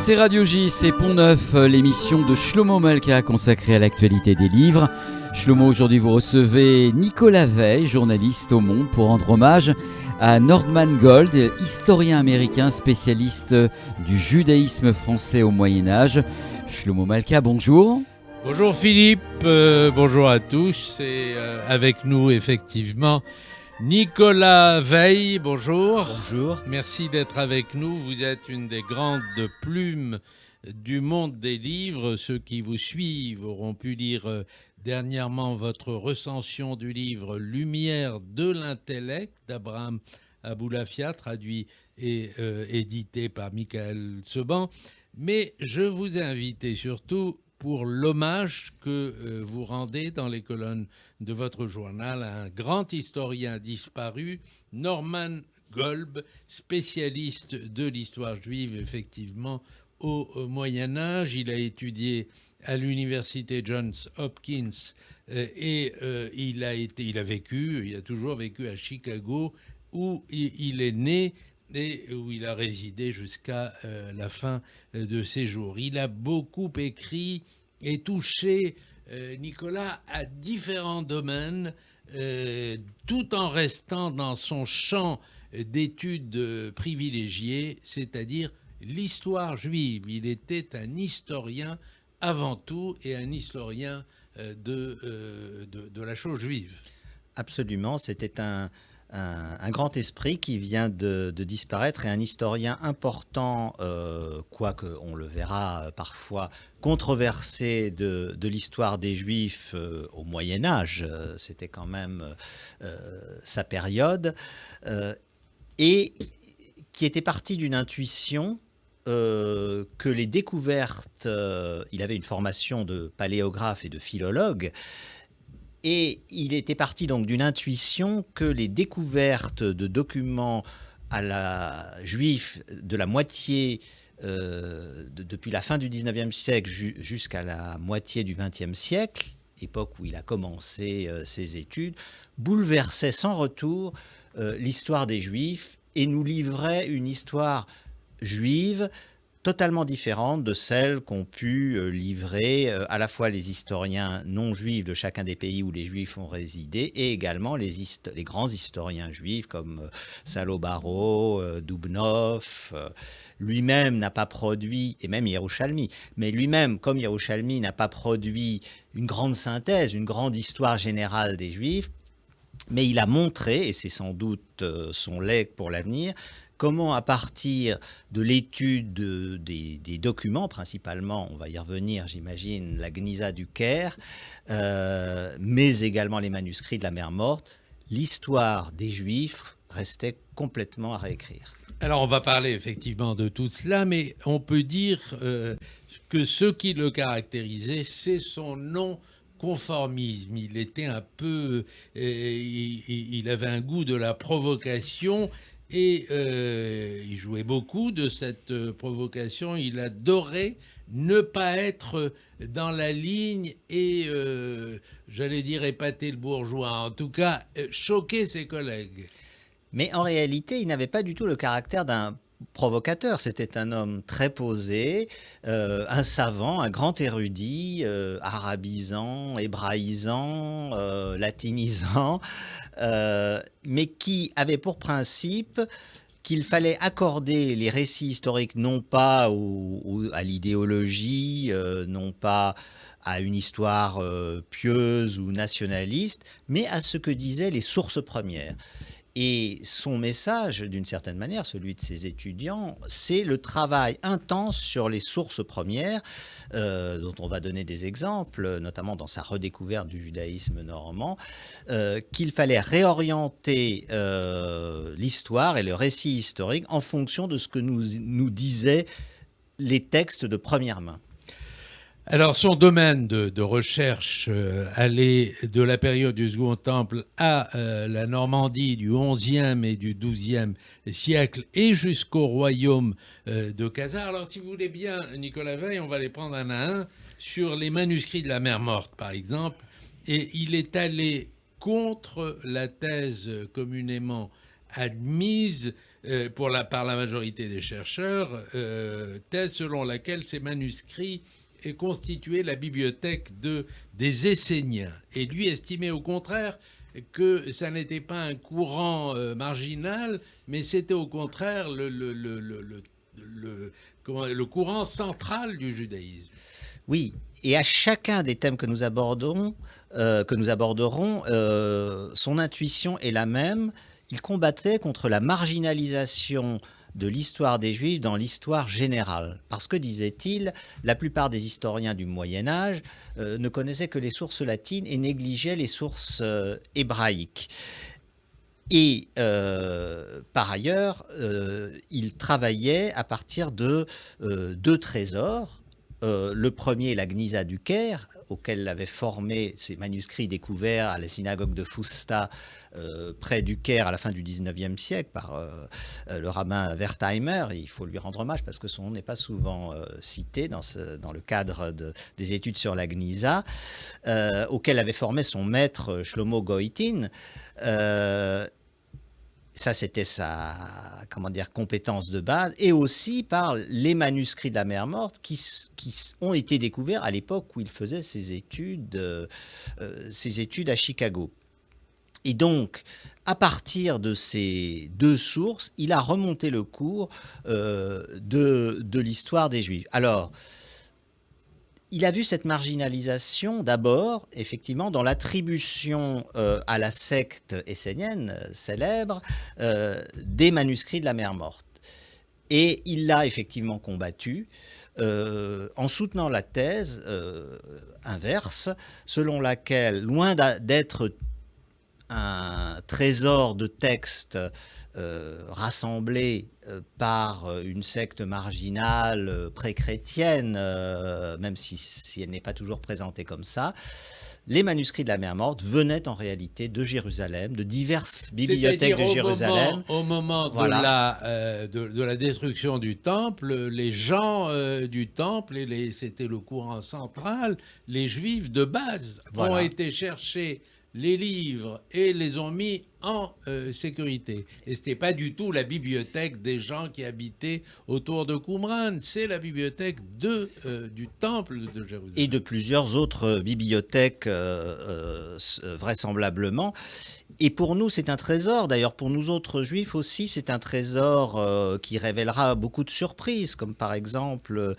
c'est Radio J, c'est Pont-Neuf, l'émission de Shlomo Malka consacrée à l'actualité des livres. Shlomo, aujourd'hui vous recevez Nicolas Veil, journaliste au Monde, pour rendre hommage à Nordman Gold, historien américain spécialiste du judaïsme français au Moyen-Âge. Shlomo Malka, bonjour. Bonjour Philippe, bonjour à tous. C'est avec nous effectivement Nicolas Veil, bonjour. Bonjour. Merci d'être avec nous. Vous êtes une des grandes plumes du monde des livres. Ceux qui vous suivent auront pu lire dernièrement votre recension du livre Lumière de l'intellect d'Abraham Aboulafia, traduit et édité par Michael Seban. Mais je vous ai invité surtout pour l'hommage que vous rendez dans les colonnes de votre journal à un grand historien disparu, Norman Golb, spécialiste de l'histoire juive, effectivement, au Moyen-Âge. Il a étudié à l'université Johns Hopkins et il a toujours vécu à Chicago, où il est né et où il a résidé jusqu'à la fin de ses jours. Il a beaucoup écrit et touché, Nicolas, à différents domaines, tout en restant dans son champ d'études privilégié, c'est-à-dire l'histoire juive. Il était un historien avant tout et un historien de la chose juive. Absolument, c'était un grand esprit qui vient de disparaître et un historien important, quoique on le verra parfois, controversé de l'histoire des Juifs au Moyen-Âge. C'était quand même sa période. Et qui était parti d'une intuition que les découvertes... il avait une formation de paléographe et de philologue. Et il était parti donc d'une intuition que les découvertes de documents à la juifs de la moitié, depuis la fin du 19e siècle jusqu'à la moitié du 20e siècle, époque où il a commencé ses études, bouleversaient sans retour l'histoire des Juifs et nous livraient une histoire juive totalement différente de celle qu'ont pu livrer à la fois les historiens non juifs de chacun des pays où les juifs ont résidé et également les grands historiens juifs comme Salo Baro, Dubnov. Lui-même n'a pas produit, et même Yerushalmi, mais lui-même, comme Yerushalmi, n'a pas produit une grande synthèse, une grande histoire générale des juifs, mais il a montré, et c'est sans doute son legs pour l'avenir, comment, à partir de l'étude des documents, principalement, on va y revenir, j'imagine, la Gnisa du Caire, mais également les manuscrits de la Mer Morte, l'histoire des Juifs restait complètement à réécrire. Alors, on va parler effectivement de tout cela, mais on peut dire que ce qui le caractérisait, c'est son non-conformisme. Il était un peu... il avait un goût de la provocation. Et il jouait beaucoup de cette provocation. Il adorait ne pas être dans la ligne et, j'allais dire, épater le bourgeois. En tout cas, choquer ses collègues. Mais en réalité, il n'avait pas du tout le caractère d'un provocateur. C'était un homme très posé, un savant, un grand érudit, arabisant, hébraïsant, latinisant, mais qui avait pour principe qu'il fallait accorder les récits historiques non pas à l'idéologie, non pas à une histoire pieuse ou nationaliste, mais à ce que disaient les sources premières. Et son message, d'une certaine manière, celui de ses étudiants, c'est le travail intense sur les sources premières, dont on va donner des exemples, notamment dans sa redécouverte du judaïsme normand, qu'il fallait réorienter l'histoire et le récit historique en fonction de ce que nous disaient les textes de première main. Alors, son domaine de recherche allait de la période du Second Temple à la Normandie du XIe et du XIIe siècle et jusqu'au royaume de Khazar. Alors, si vous voulez bien, Nicolas Veil, on va les prendre un à un sur les manuscrits de la Mer Morte, par exemple. Et il est allé contre la thèse communément admise par la majorité des chercheurs, thèse selon laquelle ces manuscrits est constituée la bibliothèque des Esséniens. Et lui estimait au contraire que ça n'était pas un courant marginal, mais c'était au contraire le courant central du judaïsme. Oui, et à chacun des thèmes que nous aborderons, son intuition est la même. Il combattait contre la marginalisation de l'histoire des Juifs dans l'histoire générale. Parce que, disait-il, la plupart des historiens du Moyen Âge ne connaissaient que les sources latines et négligeaient les sources hébraïques. Et par ailleurs, il travaillait à partir de deux trésors. Le premier, la Gnisa du Caire, auquel avait formé ces manuscrits découverts à la synagogue de Fousta, près du Caire à la fin du 19e siècle par le rabbin Wertheimer. Il faut lui rendre hommage parce que son nom n'est pas souvent cité dans le cadre des études sur la Gnisa, auquel avait formé son maître Shlomo Goïtin. Ça, c'était sa compétence de base, et aussi par les manuscrits de la mer Morte qui ont été découverts à l'époque où il faisait ses études à Chicago. Et donc, à partir de ces deux sources, il a remonté le cours de l'histoire des Juifs. Alors, il a vu cette marginalisation d'abord, effectivement, dans l'attribution à la secte essénienne célèbre des manuscrits de la mer Morte. Et il l'a effectivement combattu en soutenant la thèse inverse, selon laquelle, loin d'être un trésor de textes rassemblés par une secte marginale pré-chrétienne, même si elle n'est pas toujours présentée comme ça, les manuscrits de la mer Morte venaient en réalité de Jérusalem, de diverses bibliothèques de Jérusalem. Au moment voilà. de la destruction du temple, les gens du temple, c'était le courant central, les Juifs de base ont été chercher les livres et les ont mis en sécurité. Et ce n'était pas du tout la bibliothèque des gens qui habitaient autour de Qumran, c'est la bibliothèque du temple de Jérusalem. Et de plusieurs autres bibliothèques, vraisemblablement. Et pour nous, c'est un trésor. D'ailleurs, pour nous autres juifs aussi, c'est un trésor qui révélera beaucoup de surprises, comme par exemple,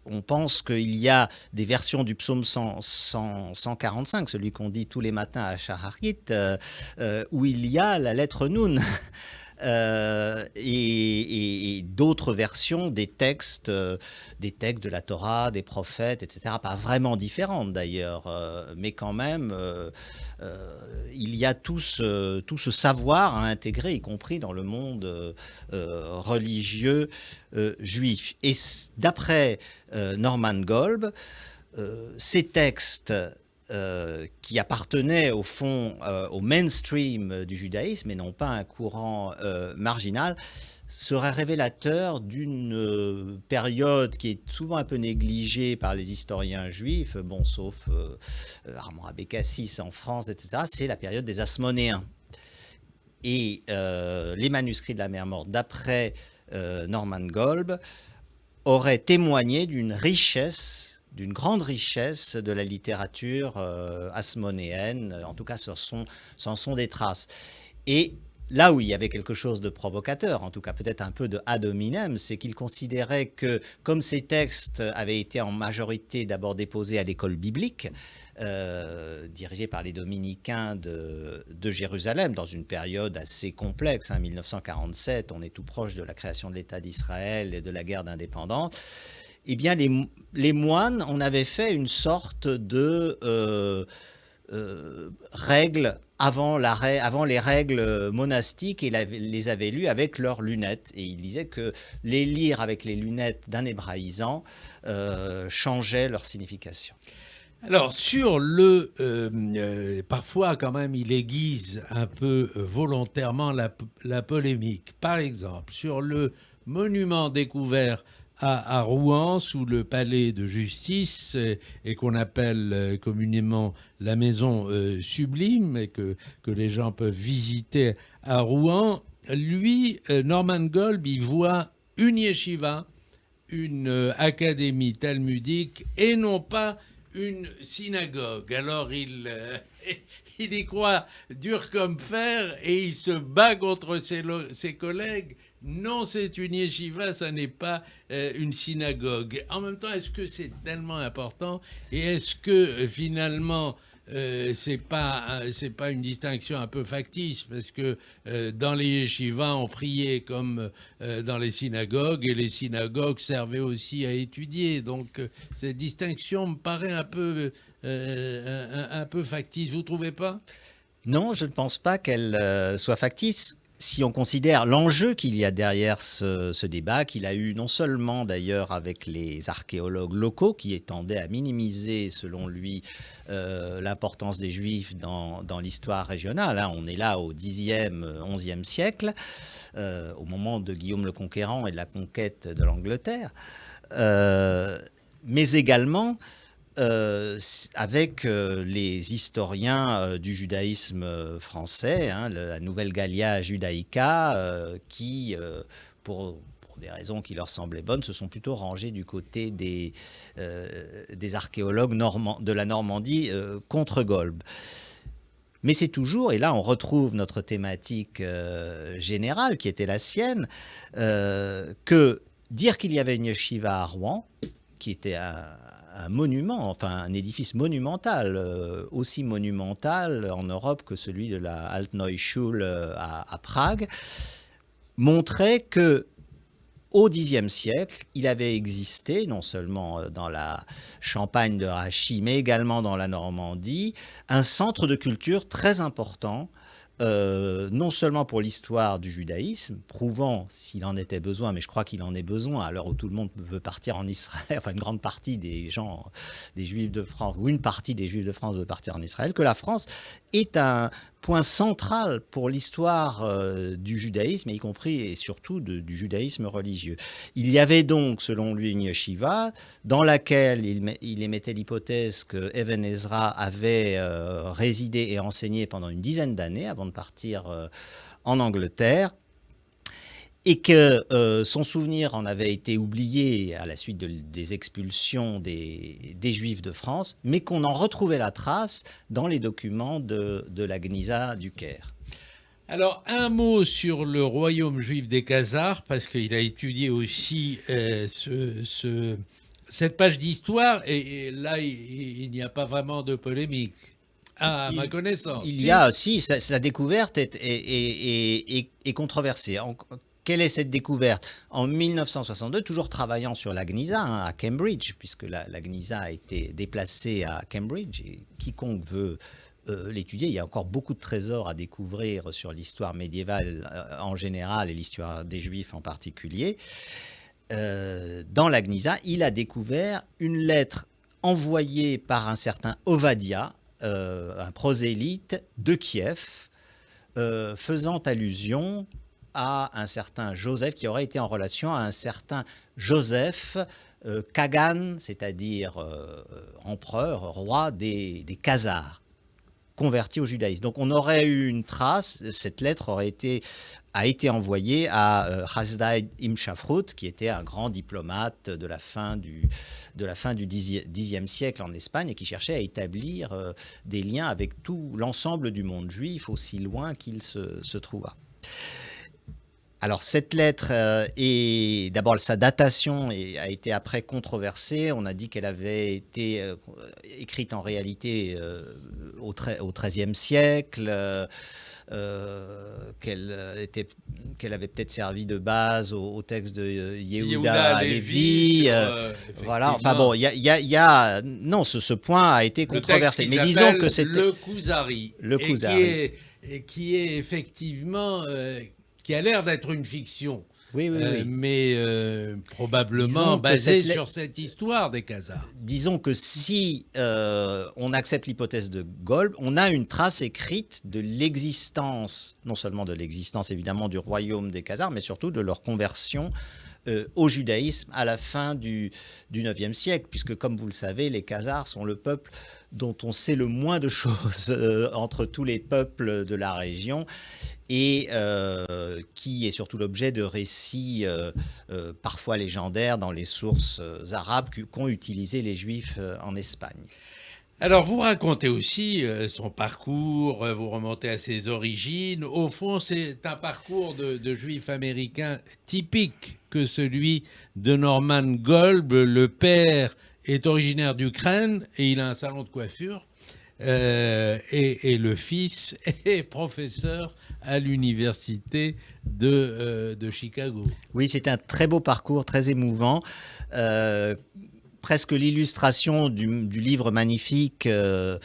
on pense qu'il y a des versions du psaume 145, celui qu'on dit tous les matins à Shaharit, où il y a la lettre Noun. Et d'autres versions des textes de la Torah, des prophètes, etc. Pas vraiment différentes d'ailleurs, mais quand même, il y a tout ce savoir à intégrer, y compris dans le monde religieux juif. Et d'après Norman Golb, ces textes qui appartenaient au fond au mainstream du judaïsme et non pas un courant marginal, serait révélateur d'une période qui est souvent un peu négligée par les historiens juifs, bon, sauf Armand Abécassis en France, etc. C'est la période des Asmonéens. Et les manuscrits de la mer Morte, d'après Norman Golb, auraient témoigné d'une grande richesse de la littérature asmonéenne. En tout cas, ce sont des traces. Et là où il y avait quelque chose de provocateur, en tout cas peut-être un peu de ad hominem, c'est qu'il considérait que, comme ces textes avaient été en majorité d'abord déposés à l'école biblique, dirigée par les dominicains de Jérusalem, dans une période assez complexe, 1947, on est tout proche de la création de l'État d'Israël et de la guerre d'indépendance, eh bien, les moines, on avait fait une sorte de règles avant les règles monastiques et les avaient lues avec leurs lunettes. Et ils disaient que les lire avec les lunettes d'un hébraïsant changeait leur signification. Alors, sur parfois quand même, il aiguise un peu volontairement la polémique. Par exemple, sur le monument découvert à Rouen, sous le palais de justice, et qu'on appelle communément la maison sublime, et que les gens peuvent visiter à Rouen. Lui, Norman Golb, il voit une yeshiva, une académie talmudique, et non pas une synagogue. Alors il y croit dur comme fer et il se bat contre ses collègues. Non, c'est une yeshiva, ça n'est pas une synagogue. En même temps, est-ce que c'est tellement important et est-ce que finalement c'est pas une distinction un peu factice parce que dans les yeshivas on priait comme dans les synagogues et les synagogues servaient aussi à étudier. Donc cette distinction me paraît un peu factice. Vous trouvez pas? Non, je ne pense pas qu'elle soit factice. Si on considère l'enjeu qu'il y a derrière ce débat, qu'il a eu non seulement d'ailleurs avec les archéologues locaux qui tendaient à minimiser, selon lui, l'importance des Juifs dans l'histoire régionale. Hein. On est là au Xe, XIe siècle, au moment de Guillaume le Conquérant et de la conquête de l'Angleterre, mais également avec les historiens du judaïsme français, hein, la Nouvelle Gallia Judaica, qui, pour des raisons qui leur semblaient bonnes, se sont plutôt rangés du côté des archéologues de la Normandie contre Golb. Mais c'est toujours, et là on retrouve notre thématique générale qui était la sienne, que dire qu'il y avait une yeshiva à Rouen, qui était un monument, enfin un édifice monumental, aussi monumental en Europe que celui de la Altneue Schule à Prague, montrait que au Xe siècle, il avait existé, non seulement dans la Champagne de Rachy, mais également dans la Normandie, un centre de culture très important, non seulement pour l'histoire du judaïsme, prouvant s'il en était besoin, mais je crois qu'il en est besoin à l'heure où tout le monde veut partir en Israël, enfin une grande partie des gens, des Juifs de France, ou une partie des Juifs de France veut partir en Israël, que la France est un point central pour l'histoire du judaïsme, y compris et surtout du judaïsme religieux. Il y avait donc, selon lui, une yeshiva dans laquelle il émettait l'hypothèse que Even Ezra avait résidé et enseigné pendant une dizaine d'années avant de partir en Angleterre, et que son souvenir en avait été oublié à la suite des expulsions des Juifs de France, mais qu'on en retrouvait la trace dans les documents de la Gnisa du Caire. Alors, un mot sur le royaume juif des Khazars, parce qu'il a étudié aussi cette page d'histoire, et là, il n'y a pas vraiment de polémique. À ma connaissance. Il y a, si, sa découverte est controversée. Quelle est cette découverte? En 1962, toujours travaillant sur la Gnisa à Cambridge, puisque la Gnisa a été déplacée à Cambridge, et quiconque veut l'étudier, il y a encore beaucoup de trésors à découvrir sur l'histoire médiévale en général et l'histoire des Juifs en particulier. Dans la Gnisa, il a découvert une lettre envoyée par un certain Ovadia, un prosélyte de Kiev, faisant allusion à un certain Joseph, qui aurait été en relation à un certain Joseph Kagan, c'est-à-dire empereur, roi des Khazars, converti au judaïsme. Donc on aurait eu une trace, cette lettre a été envoyée à Hasdai Imshafrut, qui était un grand diplomate de la fin du Xe siècle en Espagne et qui cherchait à établir des liens avec tout l'ensemble du monde juif, aussi loin qu'il se trouva. Alors cette lettre d'abord sa datation a été après controversée. On a dit qu'elle avait été écrite en réalité au XIIIe siècle, qu'elle avait peut-être servi de base au texte de Yehuda Halevi. Voilà. Enfin bon, non, ce point a été controversé. Mais disons que c'était le Kuzari, qui est effectivement qui a l'air d'être une fiction, oui. Mais probablement basée sur cette histoire des Khazars. Disons que si on accepte l'hypothèse de Golb, on a une trace écrite de l'existence, non seulement de l'existence évidemment du royaume des Khazars, mais surtout de leur conversion au judaïsme à la fin du IXe siècle, puisque comme vous le savez, les Khazars sont le peuple dont on sait le moins de choses entre tous les peuples de la région et qui est surtout l'objet de récits parfois légendaires dans les sources arabes qu'ont utilisé les Juifs en Espagne. Alors, vous racontez aussi son parcours, vous remontez à ses origines. Au fond, c'est un parcours de juif américain typique que celui de Norman Golb. Le père est originaire d'Ukraine et il a un salon de coiffure. Et le fils est professeur à l'université de Chicago. Oui, c'est un très beau parcours, très émouvant. Presque l'illustration du livre magnifique de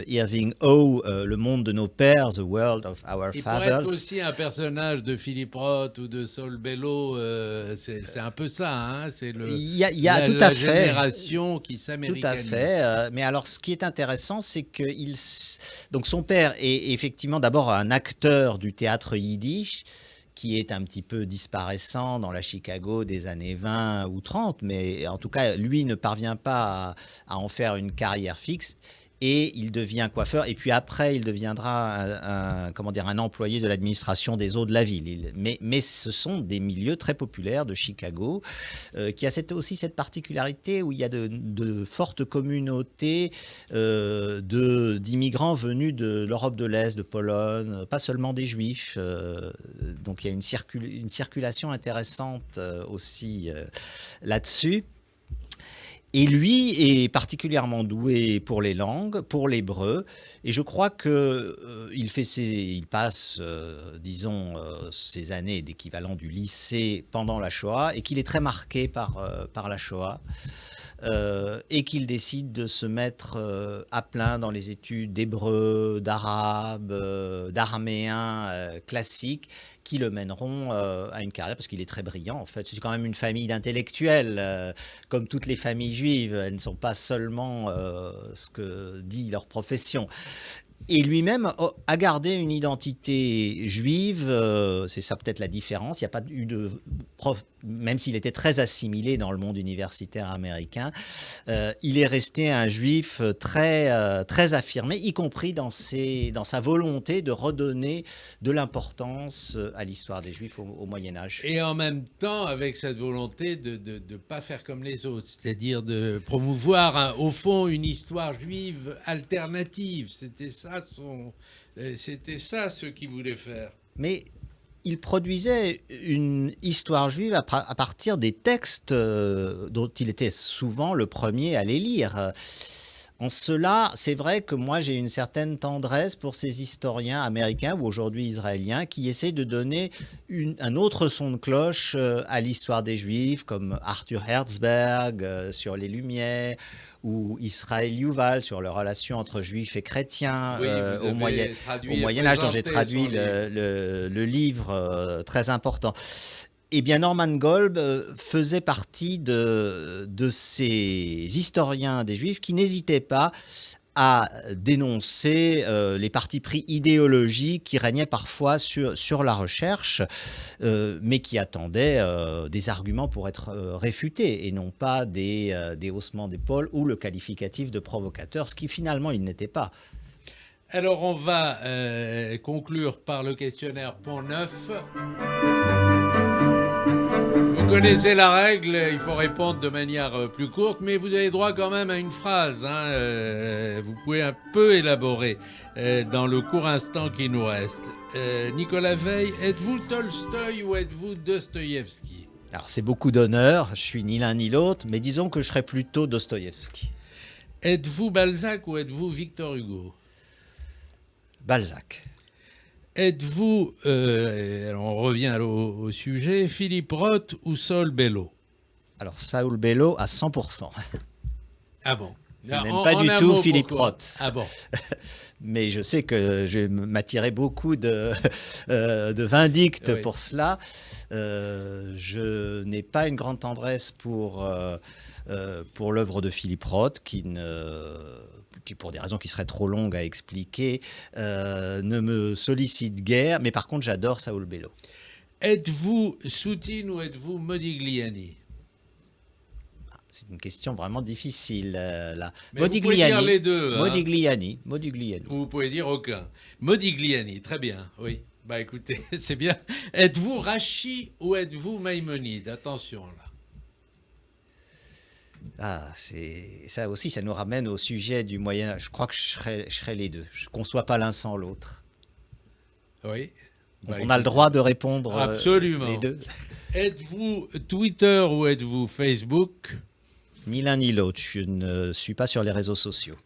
Irving O, Le monde de nos pères, The World of Our Il Fathers. pourrait être aussi un personnage de Philippe Roth ou de Saul Bellow. C'est un peu ça, hein, c'est Il y a tout à fait. Génération qui s'américanise. Tout à fait. Mais alors, ce qui est intéressant, c'est que donc son père est effectivement d'abord un acteur du théâtre yiddish, qui est un petit peu disparaissant dans la Chicago des années 20 ou 30, mais en tout cas, lui ne parvient pas à en faire une carrière fixe. Et il devient coiffeur, et puis après, il deviendra un employé de l'administration des eaux de la ville. Mais ce sont des milieux très populaires de Chicago, qui a aussi cette particularité où il y a de fortes communautés d'immigrants venus de l'Europe de l'Est, de Pologne, pas seulement des Juifs. Donc il y a une circulation intéressante aussi là-dessus. Et lui est particulièrement doué pour les langues, pour l'hébreu, et je crois qu'il passe, ces années d'équivalent du lycée pendant la Shoah, et qu'il est très marqué par la Shoah, et qu'il décide de se mettre à plein dans les études d'hébreu, d'arabe, d'araméen classique, qui le mèneront à une carrière, parce qu'il est très brillant. En fait, c'est quand même une famille d'intellectuels, comme toutes les familles juives. Elles ne sont pas seulement ce que dit leur profession. Et lui-même a gardé une identité juive, c'est ça peut-être la différence. Il n'y a pas eu de prof, même s'il était très assimilé dans le monde universitaire américain, il est resté un juif très affirmé, y compris dans sa volonté de redonner de l'importance à l'histoire des Juifs au Moyen-Âge. Et en même temps, avec cette volonté de ne pas faire comme les autres, c'est-à-dire de promouvoir, au fond, une histoire juive alternative. C'était ça ce qu'il voulait faire. Mais il produisait une histoire juive à partir des textes dont il était souvent le premier à les lire. En cela, c'est vrai que moi j'ai une certaine tendresse pour ces historiens américains ou aujourd'hui israéliens qui essaient de donner un autre son de cloche à l'histoire des Juifs, comme Arthur Herzberg sur les Lumières, ou Israël Yuval sur les relations entre juifs et chrétiens au Moyen-Âge, dont j'ai traduit le livre très important. Eh bien, Norman Golb faisait partie de ces historiens des Juifs qui n'hésitaient pas à dénoncer les partis pris idéologiques qui régnaient parfois sur la recherche, mais qui attendaient des arguments pour être réfutés et non pas des haussements d'épaules ou le qualificatif de provocateur, ce qui finalement il n'était pas. Alors on va conclure par le questionnaire Pont-Neuf. Vous connaissez la règle, il faut répondre de manière plus courte, mais vous avez droit quand même à une phrase. Vous pouvez un peu élaborer dans le court instant qui nous reste. Nicolas Veil, êtes-vous Tolstoï ou êtes-vous Dostoïevski ? Alors c'est beaucoup d'honneur, je suis ni l'un ni l'autre, mais disons que je serais plutôt Dostoïevski. Êtes-vous Balzac ou êtes-vous Victor Hugo ? Balzac. Êtes-vous, alors on revient au sujet, Philippe Roth ou Saul Bellow ? Alors Saul Bellow à 100%. Ah bon ? Je n'aime pas du tout Philippe Roth. Ah bon ? Mais je sais que je m'attirais beaucoup de vindicte pour cela. Je n'ai pas une grande tendresse pour l'œuvre de Philippe Roth, qui, pour des raisons qui seraient trop longues à expliquer, ne me sollicite guère. Mais par contre, j'adore Saul Bellow. êtes-vous Soutine ou êtes-vous Modigliani? C'est une question vraiment difficile, là. Mais vous pouvez dire les deux. Modigliani. Vous pouvez dire aucun. Modigliani, très bien, oui. Bah écoutez, c'est bien. Êtes-vous Rachi ou êtes-vous Maïmonide? Attention là. Ça aussi, ça nous ramène au sujet du Moyen-Âge. Je crois que je serais les deux. Je ne conçois pas l'un sans l'autre. Oui. Donc on a le droit de répondre absolument. Les deux. Êtes-vous Twitter ou êtes-vous Facebook? Ni l'un ni l'autre. Je ne suis pas sur les réseaux sociaux.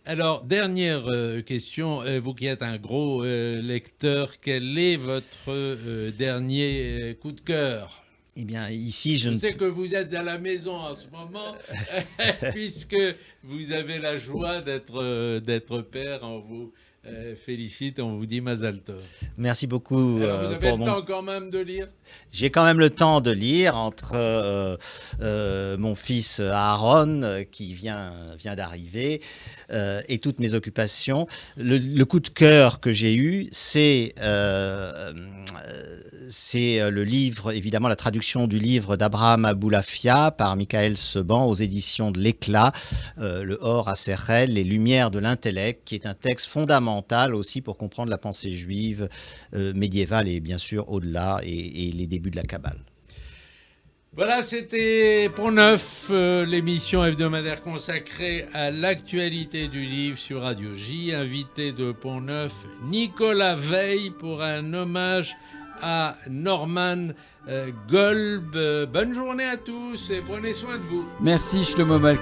Alors, dernière question. Vous qui êtes un gros lecteur, quel est votre dernier coup de cœur? Eh bien, ici, je sais que vous êtes à la maison en ce moment, puisque vous avez la joie d'être père. On vous félicite, on vous dit Mazal Tov. Merci beaucoup. Alors, vous avez le temps quand même de lire? J'ai quand même le temps de lire entre mon fils Aaron, qui vient d'arriver, et toutes mes occupations. Le coup de cœur que j'ai eu, c'est le livre, évidemment la traduction du livre d'Abraham Aboulafia par Michael Seban aux éditions de l'Éclat, le Or à Serrel, les Lumières de l'intellect, qui est un texte fondamental aussi pour comprendre la pensée juive médiévale et bien sûr au-delà et les débuts de la Kabbale. Voilà, c'était Pont Neuf, l'émission hebdomadaire consacrée à l'actualité du livre sur Radio J. Invité de Pont Neuf, Nicolas Veil, pour un hommage à Norman Golb. Bonne journée à tous et prenez soin de vous. Merci Shlomo Malka.